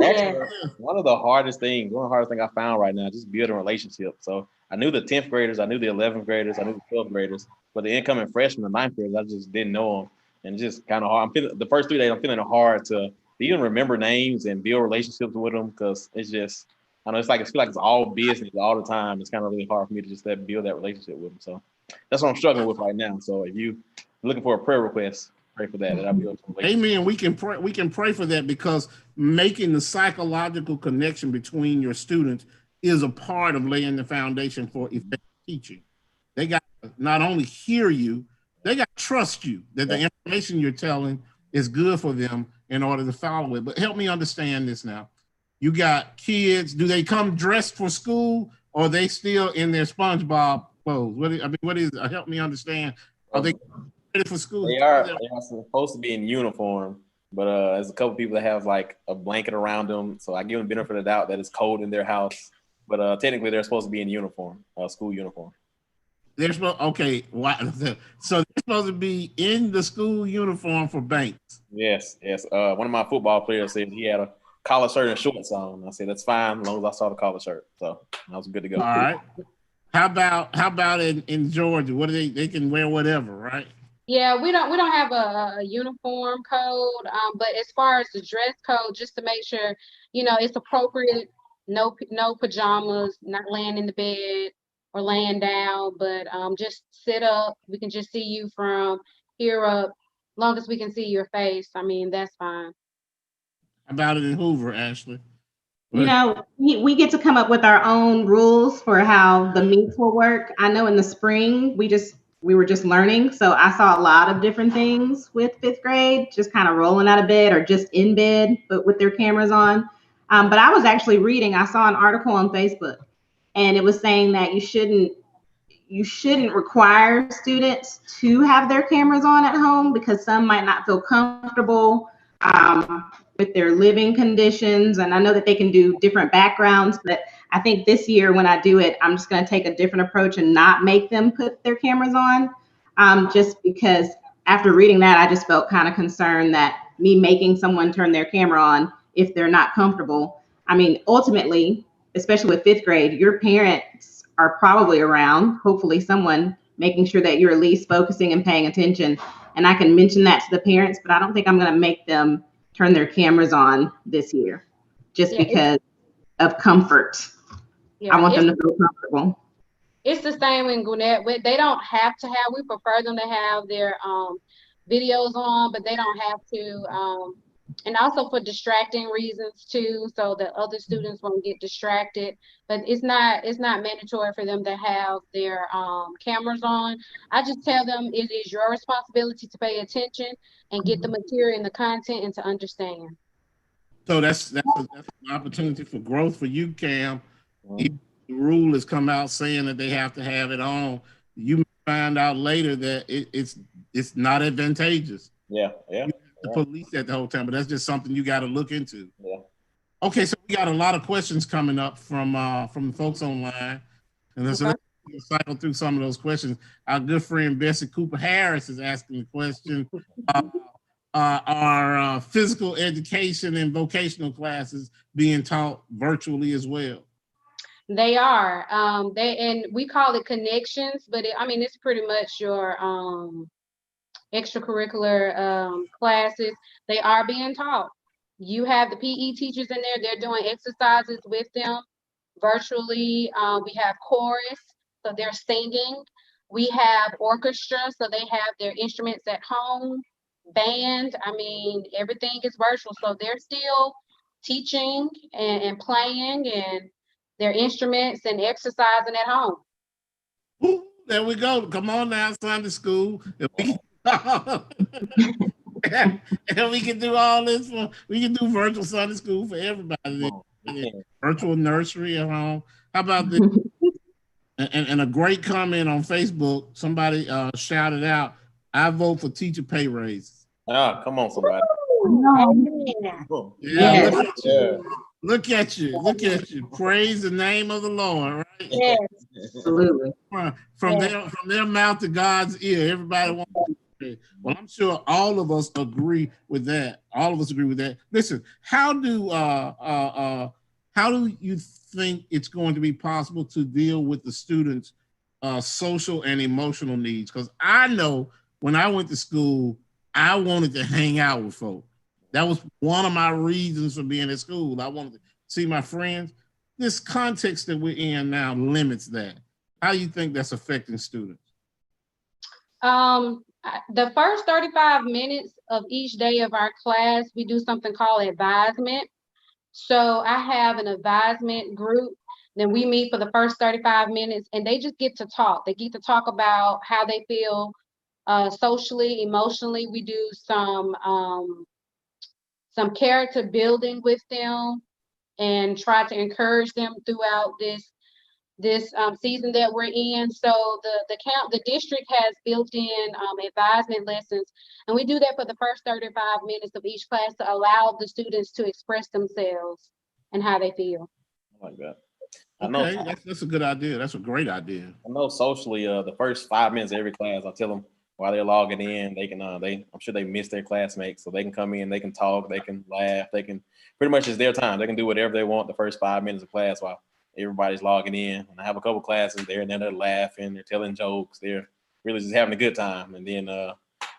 S4: Actually, one of the hardest things I found right now is just building relationships. So I knew the 10th graders, I knew the 11th graders, I knew the 12th graders, but the incoming freshmen, the 9th graders, I just didn't know them. And it's just kind of hard. The first 3 days, I'm feeling it hard to even remember names and build relationships with them, because it's just, I know it's like, I feel like it's all business all the time. It's kind of really hard for me to just build that relationship with them. So that's what I'm struggling with right now. So if you looking for a prayer request, pray for that I build some relationships.
S1: Amen. We can pray for that, because making the psychological connection between your students is a part of laying the foundation for effective teaching. They got to not only hear you, they got to trust you that the information you're telling is good for them in order to follow it. But help me understand this now. You got kids, do they come dressed for school, or are they still in their SpongeBob clothes? Help me understand. Are they ready for school?
S4: They are supposed to be in uniform, but there's a couple people that have like a blanket around them, so I give them the benefit of the doubt that it's cold in their house. But technically, they're supposed to be in uniform, school uniform.
S1: They're supposed so they're supposed to be in the school uniform for Banks.
S4: Yes. One of my football players said he had a collar shirt and shorts on. I said that's fine as long as I saw the collar shirt. So I was good to go.
S1: All right. How about in Georgia? What do they can wear whatever, right?
S3: Yeah, we don't have a uniform code, but as far as the dress code, just to make sure, it's appropriate. No pajamas, not laying in the bed or laying down, but just sit up. We can just see you from here up. Long as we can see your face, I mean, that's fine.
S1: How about it in Hoover, Ashley?
S5: We get to come up with our own rules for how the meets will work. I know in the spring we were just learning, so I saw a lot of different things with 5th grade, just kind of rolling out of bed or just in bed, but with their cameras on. But I was actually reading. I saw an article on Facebook, and it was saying that you shouldn't require students to have their cameras on at home, because some might not feel comfortable with their living conditions. And I know that they can do different backgrounds, but I think this year when I do it, I'm just going to take a different approach and not make them put their cameras on, just because after reading that, I just felt kind of concerned that me making someone turn their camera on if they're not comfortable. I mean, ultimately, especially with 5th grade, your parents are probably around, hopefully someone making sure that you're at least focusing and paying attention. And I can mention that to the parents, but I don't think I'm going to make them turn their cameras on this year just because of comfort. I want them to feel comfortable.
S3: It's the same in Gwinnett. They don't have to have, we prefer them to have their videos on, but they don't have to. And also for distracting reasons too, so that other students won't get distracted. But it's not mandatory for them to have their cameras on. I just tell them it is your responsibility to pay attention and get the material and the content and to understand.
S1: So that's an opportunity for growth for you, Cam. If the rule has come out saying that they have to have it on, you may find out later that it's not advantageous.
S4: Yeah.
S1: The police that the whole time, but that's just something you got to look into.
S4: Yeah.
S1: Okay, so we got a lot of questions coming up from the folks online, and let's cycle through some of those questions. Our good friend Bessie Cooper Harris is asking a question: Are physical education and vocational classes being taught virtually as well?
S3: They are. And we call it connections, but it's pretty much your extracurricular classes. They are being taught. You have the PE teachers in there, they're doing exercises with them virtually. We have chorus, so they're singing. We have orchestra, so they have their instruments at home. Band, everything is virtual, so they're still teaching and playing and their instruments and exercising at home.
S1: There we go. Come on now, Sunday school. If we and we can do all this. We can do virtual Sunday school for everybody. Virtual nursery at home. How about this? And a great comment on Facebook. Somebody shouted out, "I vote for teacher pay raises."
S4: Ah, come on, somebody.
S1: Yeah,
S6: Yes.
S1: look at you. Look at you. Praise the name of the Lord, right?
S6: Yes.
S5: Absolutely.
S1: From their mouth to God's ear. Everybody wants to pay. Well, I'm sure all of us agree with that. All of us agree with that. Listen, how do you think it's going to be possible to deal with the students' social and emotional needs? Because I know when I went to school, I wanted to hang out with folks. That was one of my reasons for being at school. I wanted to see my friends. This context that we're in now limits that. How do you think that's affecting students?
S3: The first 35 minutes of each day of our class, we do something called advisement. So I have an advisement group. Then we meet for the first 35 minutes and they just get to talk. They get to talk about how they feel socially, emotionally. We do some character building with them and try to encourage them throughout this season that we're in. So the district has built in advisement lessons, and we do that for the first 35 minutes of each class to allow the students to express themselves and how they feel.
S4: I like that.
S1: Okay, that's a good idea. That's a great idea.
S4: I know socially, the first 5 minutes of every class, I tell them while they're logging in, they can I'm sure they miss their classmates, so they can come in, they can talk, they can laugh, they can pretty much it's their time. They can do whatever they want the first 5 minutes of class while everybody's logging in. And I have a couple classes there, and then they're laughing, they're telling jokes, they're really just having a good time. And then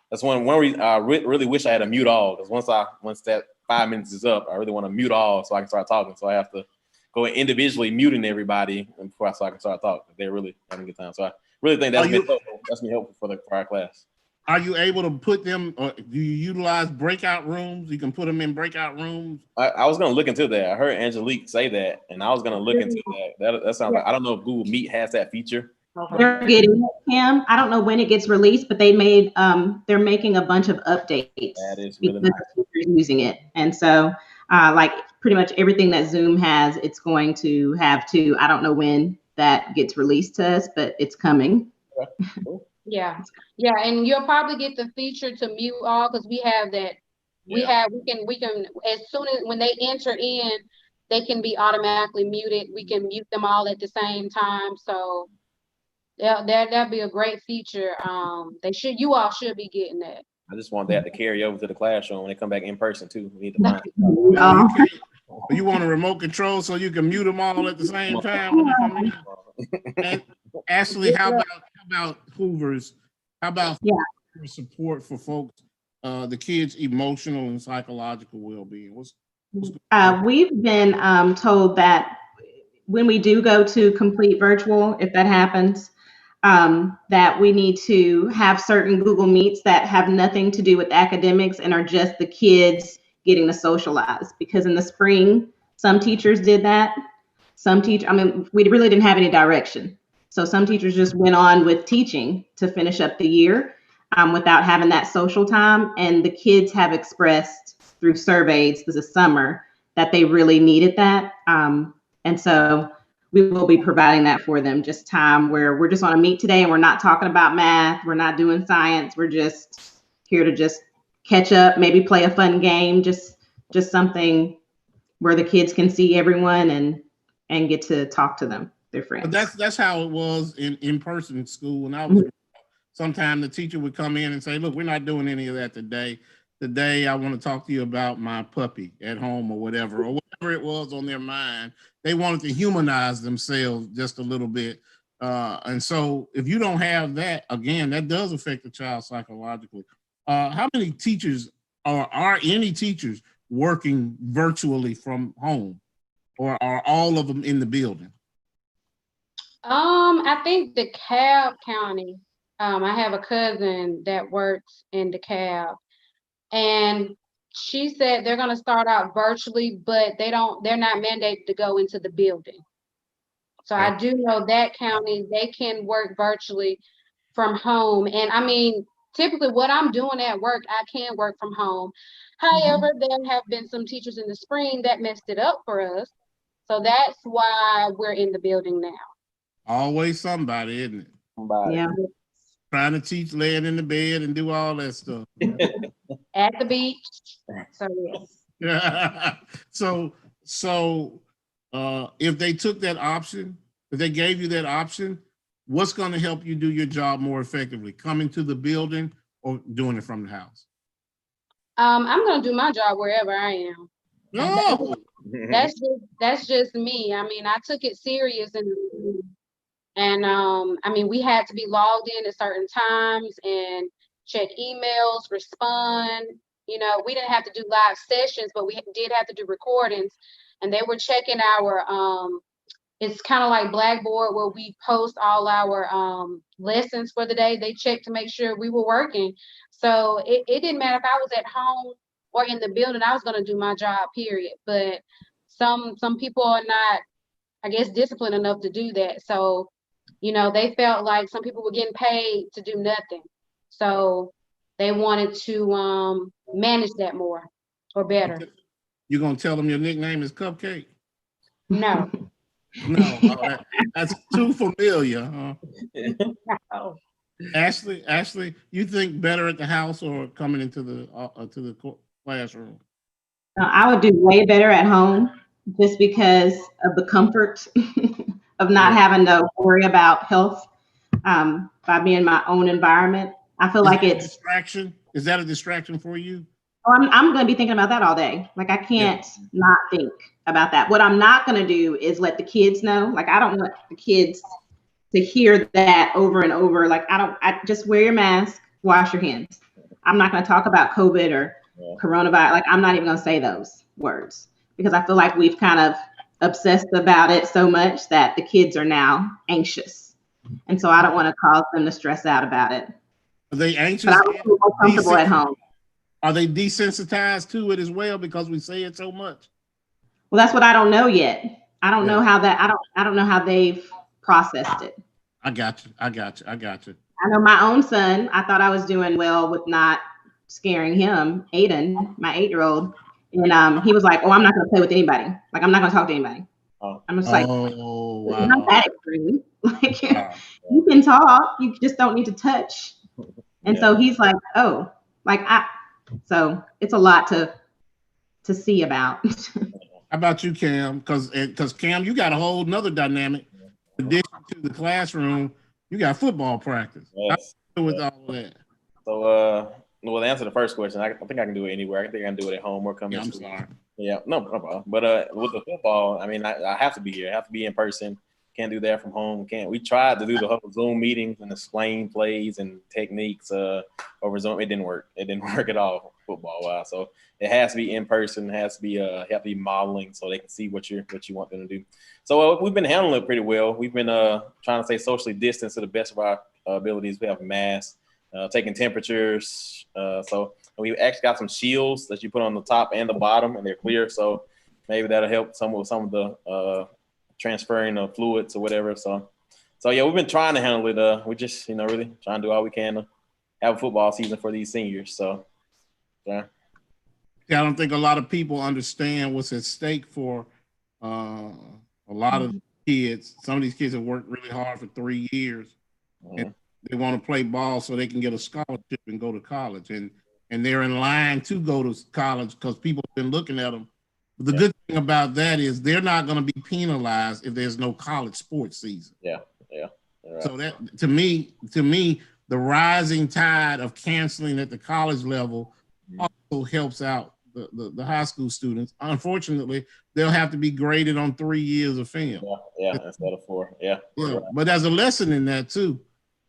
S4: that's one reason I really wish I had a mute all, because once that 5 minutes is up, I really want to mute all so I can start talking. So I have to go individually muting everybody before so I can start talking. They're really having a good time. So I really think that's been helpful for our class.
S1: Are you able to put them, or do you utilize breakout rooms? You can put them in breakout rooms.
S4: I was going to look into that. I heard Angelique say that, and I was going to look into that. That sounds like, I don't know if Google Meet has that feature.
S5: They're getting it, Kim. I don't know when it gets released, but they're making a bunch of updates.
S4: That is really nice.
S5: Using it, and so like pretty much everything that Zoom has, it's going to have too. I don't know when that gets released to us, but it's coming.
S3: Yeah, and you'll probably get the feature to mute all, because we have that. We can as soon as when they enter in, they can be automatically muted. We can mute them all at the same time. So that'd be a great feature. You all should be getting that.
S4: I just want that to carry over to the classroom when they come back in person too. We need to find
S1: You want a remote control so you can mute them all at the same time when they come in? And Ashley, how about Hoover's? How about support for folks, the kids' emotional and psychological well-being?
S5: We've been told that when we do go to complete virtual, if that happens, that we need to have certain Google Meets that have nothing to do with academics and are just the kids getting to socialize. Because in the spring, some teachers did that. We really didn't have any direction. So some teachers just went on with teaching to finish up the year without having that social time. And the kids have expressed through surveys this summer that they really needed that. And so we will be providing that for them, just time where we're just on a meet today and we're not talking about math. We're not doing science. We're just here to just catch up, maybe play a fun game, just something where the kids can see everyone and get to talk to them, their friends.
S1: But that's how it was in person school when I was. Sometimes the teacher would come in and say, "Look, we're not doing any of that today. Today, I want to talk to you about my puppy at home," or whatever it was on their mind. They wanted to humanize themselves just a little bit. And so if you don't have that, again, that does affect the child psychologically. How many teachers are any teachers working virtually from home, or are all of them in the building?
S3: I think DeKalb County. I have a cousin that works in DeKalb, and she said they're going to start out virtually, but they're not mandated to go into the building. So I do know that county, they can work virtually from home. And I mean, typically what I'm doing at work, I can work from home. However, there have been some teachers in the spring that messed it up for us. So that's why we're in the building now.
S1: Always somebody, isn't it?
S4: Somebody.
S5: Yeah.
S1: Trying to teach laying in the bed and do all that stuff.
S3: At the beach. So yes.
S1: So if they took that option, if they gave you that option, what's going to help you do your job more effectively? Coming to the building or doing it from the house?
S3: I'm gonna do my job wherever I am.
S1: No.
S3: That's just me. I mean, I took it serious and I mean, we had to be logged in at certain times and check emails, respond. You know, we didn't have to do live sessions, but we did have to do recordings. And they were checking our it's kind of like Blackboard where we post all our lessons for the day. They checked to make sure we were working. So it didn't matter if I was at home or in the building, I was gonna do my job, period. But some people are not, I guess, disciplined enough to do that. So, you know, they felt like some people were getting paid to do nothing. So they wanted to manage that more or better.
S1: You're going to tell them your nickname is Cupcake?
S3: No.
S1: No, that's too familiar.
S3: No.
S1: Ashley, you think better at the house or coming into the classroom?
S5: I would do way better at home just because of the comfort of not having to worry about health by being in my own environment. I feel like it's
S1: distraction. Is that a distraction for you?
S5: Oh, I'm going to be thinking about that all day. Like I can't not think about that. What I'm not going to do is let the kids know. Like I don't want the kids to hear that over and over. Like I just wear your mask, wash your hands. I'm not going to talk about COVID or coronavirus. Like I'm not even going to say those words because I feel like we've kind of obsessed about it so much that the kids are now anxious. And so I don't want to cause them to stress out about it.
S1: Are they anxious?
S5: But I would feel more comfortable at home.
S1: Are they desensitized to it as well because we say it so much?
S5: Well, that's what I don't know yet. I don't know how that, I don't know how they've processed it.
S1: I got you.
S5: I know my own son, I thought I was doing well with not scaring him, Aiden, my 8-year-old. And he was like, oh, I'm not going to play with anybody. Like, I'm not going to talk to anybody. I'm just like,
S1: oh, wow.
S5: It's not that extreme. Like, you can talk, you just don't need to touch. And so he's like, oh, like, so it's a lot to see about.
S1: How about you, Cam? Because Cam, you got a whole nother dynamic. In addition to the classroom, you got football practice.
S4: Yes.
S1: With all of that.
S4: So, well, to answer the first question, I think I can do it anywhere. I think I can do it at home or come in.
S1: I'm sorry.
S4: Yeah, no problem. But with the football, I mean, I have to be here. I have to be in person. Can't do that from home. We tried to do the Zoom meetings and explain plays and techniques over Zoom. It didn't work. It didn't work at all football-wise. So it has to be in person. It has to be modeling so they can see what you want them to do. So we've been handling it pretty well. We've been trying to stay socially distanced to the best of our abilities. We have masks, taking temperatures. So we actually got some shields that you put on the top and the bottom, and they're clear. So maybe that'll help some of the transferring of fluids or whatever. So yeah, we've been trying to handle it. We're just, really trying to do all we can to have a football season for these seniors. So, yeah.
S1: I don't think a lot of people understand what's at stake for a lot of kids. Some of these kids have worked really hard for 3 years. And they want to play ball so they can get a scholarship and go to college. And they're in line to go to college because people have been looking at them. The good thing about that is they're not going to be penalized if there's no college sports season.
S4: Yeah. Right.
S1: So that to me, the rising tide of canceling at the college level also helps out the high school students. Unfortunately, they'll have to be graded on 3 years of film.
S4: Yeah, instead of 4. Yeah.
S1: But there's a lesson in that too.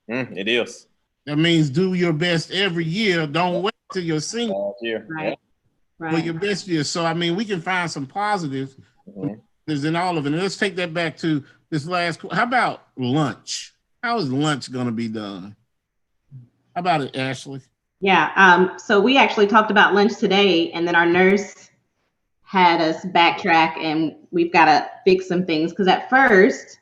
S4: It is.
S1: That means do your best every year. Don't wait till your senior
S4: year.
S5: Right.
S1: For your best year. So, I mean, we can find some positives in all of it. And let's take that back to this last. How about lunch? How is lunch going to be done? How about it, Ashley?
S5: Yeah. So we actually talked about lunch today, and then our nurse had us backtrack, and we've got to fix some things. Because at first,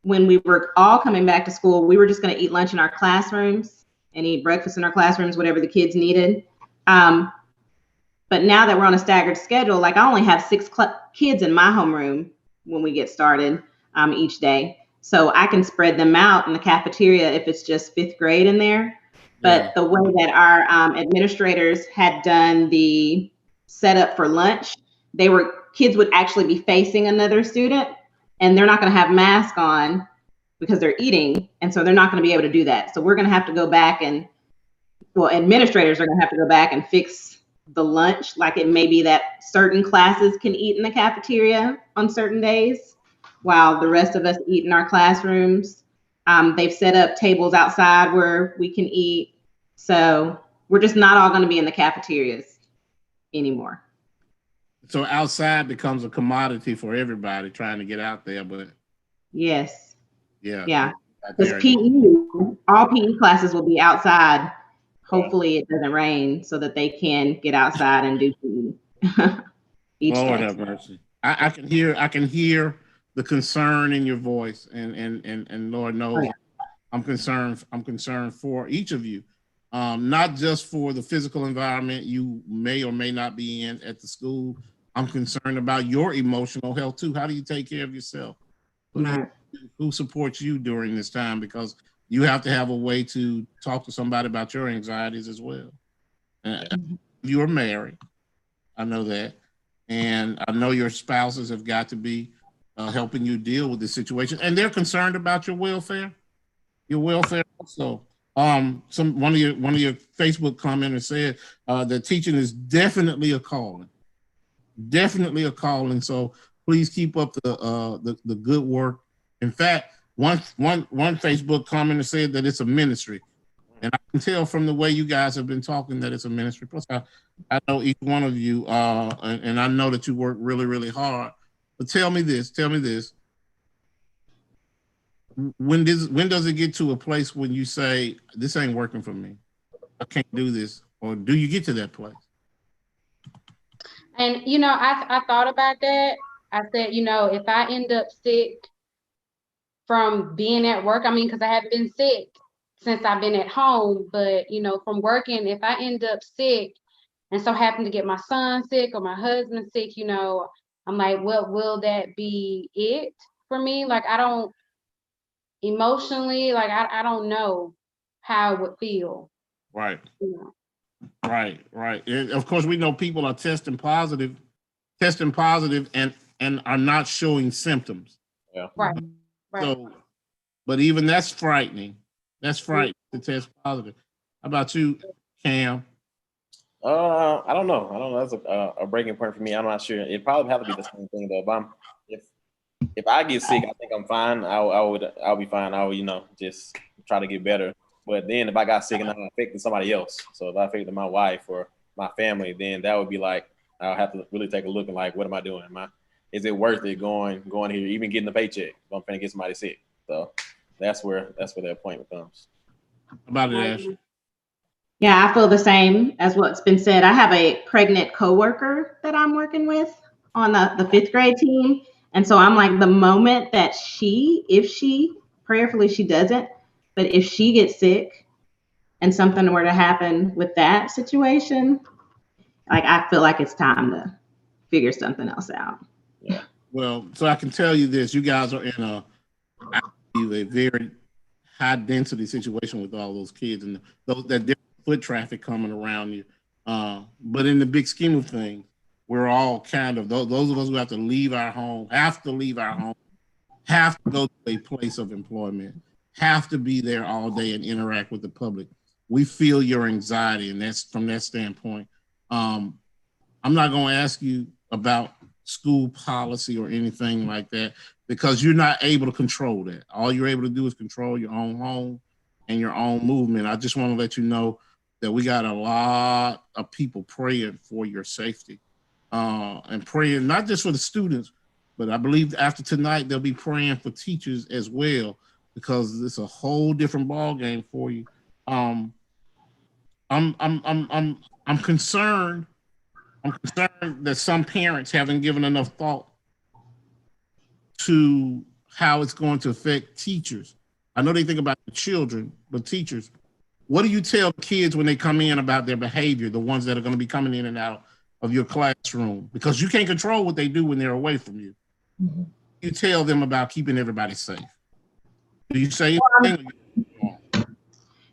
S5: when we were all coming back to school, we were just going to eat lunch in our classrooms and eat breakfast in our classrooms, whatever the kids needed. But now that we're on a staggered schedule, like I only have 6 kids in my homeroom when we get started each day. So I can spread them out in the cafeteria if it's just 5th grade in there. But the way that our administrators had done the setup for lunch, kids would actually be facing another student, and they're not going to have masks on because they're eating. And so they're not going to be able to do that. So we're going to have to go back administrators are going to have to go back and fix the lunch. Like it may be that certain classes can eat in the cafeteria on certain days while the rest of us eat in our classrooms. They've set up tables outside where we can eat. So we're just not all going to be in the cafeterias anymore.
S1: So outside becomes a commodity for everybody trying to get out there, but
S5: yes.
S1: Yeah.
S5: Because all PE classes will be outside. Hopefully it doesn't rain so that they can get outside and do PE each
S1: Lord
S5: day.
S1: have mercy. I can hear the concern in your voice, and Lord knows I'm concerned for each of you. Not just for the physical environment you may or may not be in at the school. I'm concerned about your emotional health too. How do you take care of yourself? Who supports you during this time? Because you have to have a way to talk to somebody about your anxieties as well. You are married, I know that, and I know your spouses have got to be helping you deal with this situation, and they're concerned about your welfare. Also. One of your Facebook commenters said that teaching is definitely a calling. So please keep up the good work. In fact, one Facebook commenter said that it's a ministry, and I can tell from the way you guys have been talking that it's a ministry. Plus, I know each one of you, and I know that you work really, really hard. But tell me this: when does it get to a place when you say this ain't working for me? I can't do this, or do you get to that place?
S3: And I thought about that. I said, if I end up sick from being at work, I mean, because I haven't been sick since I've been at home, but from working, if I end up sick and so happen to get my son sick or my husband sick, I'm like, what will that be it for me? Like, I don't emotionally, like, I don't know how it would feel.
S1: Right. Right. And of course, we know people are testing positive and are not showing symptoms.
S4: Yeah.
S3: Right.
S1: So, but even that's frightening. That's frightening to test positive. How about you, Cam?
S4: I don't know. That's a breaking point for me. I'm not sure. It probably have to be the same thing though. If I get sick, I think I'm fine. I'll be fine. I'll just try to get better. But then if I got sick and I'm affecting somebody else, so if I affected my wife or my family, then that would be like I'll have to really take a look and like, what am I doing? Is it worth it going here, even getting a paycheck if I'm trying to get somebody sick? So that's where that appointment comes.
S1: How about it, Ash?
S5: Yeah, I feel the same as what's been said. I have a pregnant coworker that I'm working with on the 5th grade team. And so I'm like, the moment that if she, prayerfully she doesn't, but if she gets sick and something were to happen with that situation, like I feel like it's time to figure something else out.
S4: Yeah.
S1: Well, so I can tell you this: you guys are in a very high density situation with all those kids and that different foot traffic coming around you. But in the big scheme of things, we're all kind of those of us who have to leave our home, have to go to a place of employment, have to be there all day and interact with the public. We feel your anxiety, and that's from that standpoint. I'm not going to ask you about school policy or anything like that because you're not able to control that. All you're able to do is control your own home and your own movement. I just want to let you know that we got a lot of people praying for your safety and praying not just for the students, but I believe after tonight they'll be praying for teachers as well because it's a whole different ball game for you. I'm concerned. I'm concerned that some parents haven't given enough thought to how it's going to affect teachers. I know they think about the children, but teachers, what do you tell kids when they come in about their behavior, the ones that are going to be coming in and out of your classroom? Because you can't control what they do when they're away from you. Mm-hmm. You tell them about keeping everybody safe. Do you say anything?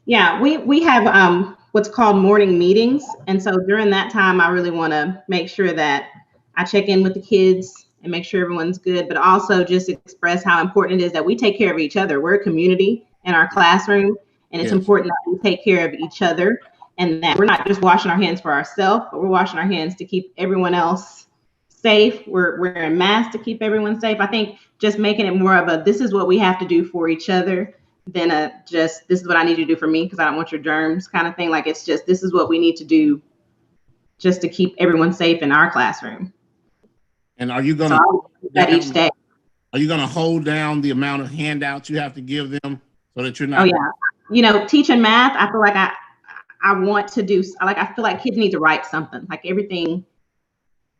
S5: Yeah, we have what's called morning meetings. And so during that time, I really want to make sure that I check in with the kids and make sure everyone's good, but also just express how important it is that we take care of each other. We're a community in our classroom, and it's important that we take care of each other and that we're not just washing our hands for ourselves, but we're washing our hands to keep everyone else safe. We're wearing masks to keep everyone safe. I think just making it more of a, this is what we have to do for each other than a just, this is what I need you to do for me because I don't want your germs kind of thing. Like, it's just, this is what we need to do just to keep everyone safe in our classroom.
S1: And are you going to
S5: do that each day?
S1: Are you going to hold down the amount of handouts you have to give them so that you're not?
S5: Oh yeah, you know, teaching math, I feel like I want to do, like, I feel like kids need to write something. Like, everything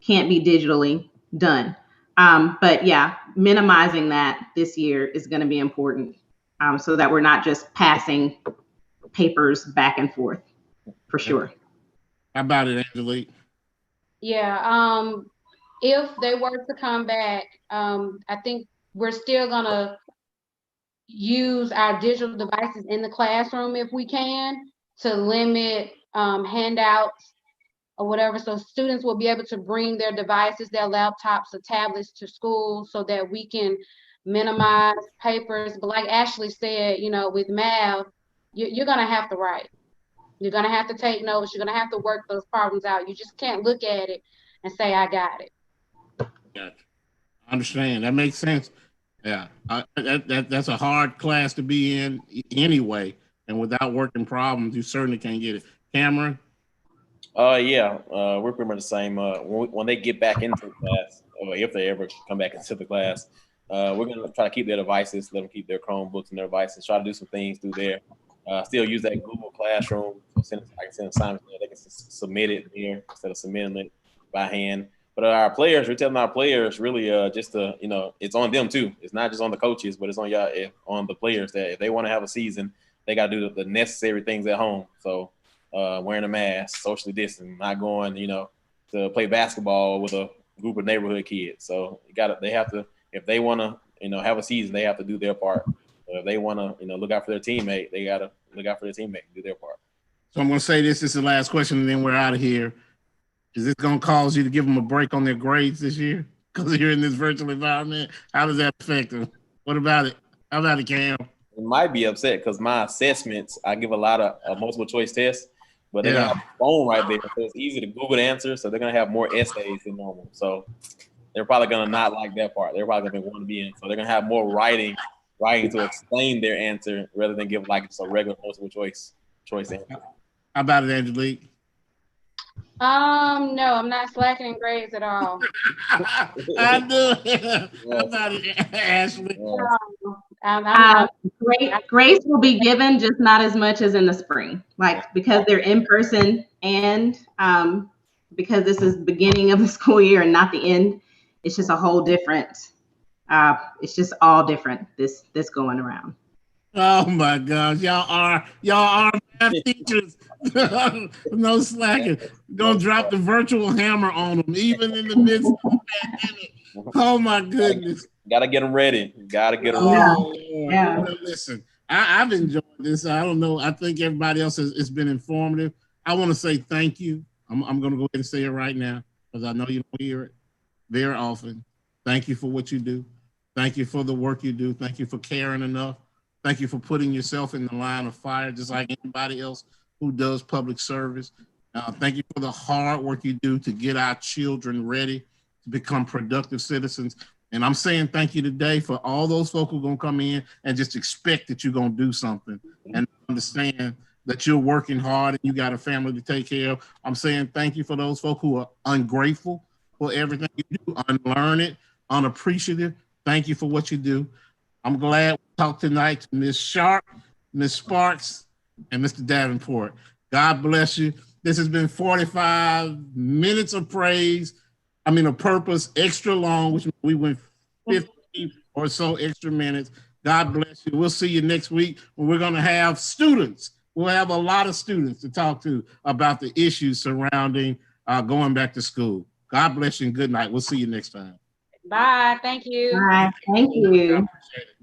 S5: can't be digitally done. But yeah, minimizing that this year is going to be important, so that we're not just passing papers back and forth, for sure.
S1: How about it, Angelique?
S3: Yeah, if they were to come back, I think we're still gonna use our digital devices in the classroom if we can, to limit handouts or whatever. So students will be able to bring their devices, their laptops or tablets to school so that we can minimize papers. But like Ashley said, you know, with math, you're gonna have to write. You're gonna have to take notes. You're gonna have to work those problems out. You just can't look at it and say, I got it.
S1: Gotcha. I understand. That makes sense. Yeah, that's a hard class to be in anyway. And without working problems, you certainly can't get it. Cameron?
S4: Yeah, we're pretty much the same. When they get back into the class, or if they ever come back into the class, we're going to try to keep their devices, let them keep their Chromebooks and their devices, try to do some things through there. Still use that Google Classroom. So I can send assignments there. They can submit it there instead of submitting it by hand. But our players, we're telling our players really just to, you know, it's on them too. It's not just on the coaches, but it's on y'all, on the players that if they want to have a season, they got to do the necessary things at home. So wearing a mask, socially distancing, not going, you know, to play basketball with a group of neighborhood kids. So they have to, if they want to, you know, have a season, they have to do their part. If they want to, you know, look out for their teammate, they got to look out for their teammate, do their part.
S1: So I'm going to say this is the last question, and then we're out of here. Is this going to cause you to give them a break on their grades this year because you're in this virtual environment? How does that affect them? What about it? How about it, Cam?
S4: It might be upset because my assessments, I give a lot of multiple choice tests, but they're going to have a phone right there. So it's easy to Google the answer. So they're going to have more essays than normal. So they're probably going to not like that part. They're probably going to want to be in. So they're going to have more writing to explain their answer rather than give like just a regular multiple choice answer.
S1: How about it, Angelique?
S3: No, I'm not slacking in grades at all.
S1: I do. How about it, Ashley?
S5: Grades will be given, just not as much as in the spring, like because they're in person and because this is the beginning of the school year and not the end. It's just a whole different. It's just all different this going around.
S1: Oh my gosh, y'all are math teachers. No slacking. Gonna drop the virtual hammer on them, even in the midst of the pandemic. Oh my goodness.
S4: Gotta get them ready. Gotta get them ready.
S5: Yeah.
S1: Well, listen, I've enjoyed this. I don't know. I think everybody else it's been informative. I want to say thank you. I'm gonna go ahead and say it right now because I know you don't hear it very often. Thank you for what you do. Thank you for the work you do. Thank you for caring enough. Thank you for putting yourself in the line of fire, just like anybody else who does public service. Thank you for the hard work you do to get our children ready to become productive citizens. And I'm saying thank you today for all those folks who are going to come in and just expect that you're going to do something and understand that you're working hard and you got a family to take care of. I'm saying thank you for those folks who are ungrateful for everything you do, unlearned, unappreciative. Thank you for what you do. I'm glad we talked tonight to Ms. Sharpe, Ms. Sparks, and Mr. Davenport. God bless you. This has been 45 minutes of praise. Of purpose, extra long, which we went 15 or so extra minutes. God bless you. We'll see you next week when we're going to have students. We'll have a lot of students to talk to about the issues surrounding going back to school. God bless you and good night. We'll see you next time.
S3: Bye. Thank you.
S5: Bye. Thank you.
S1: I appreciate it.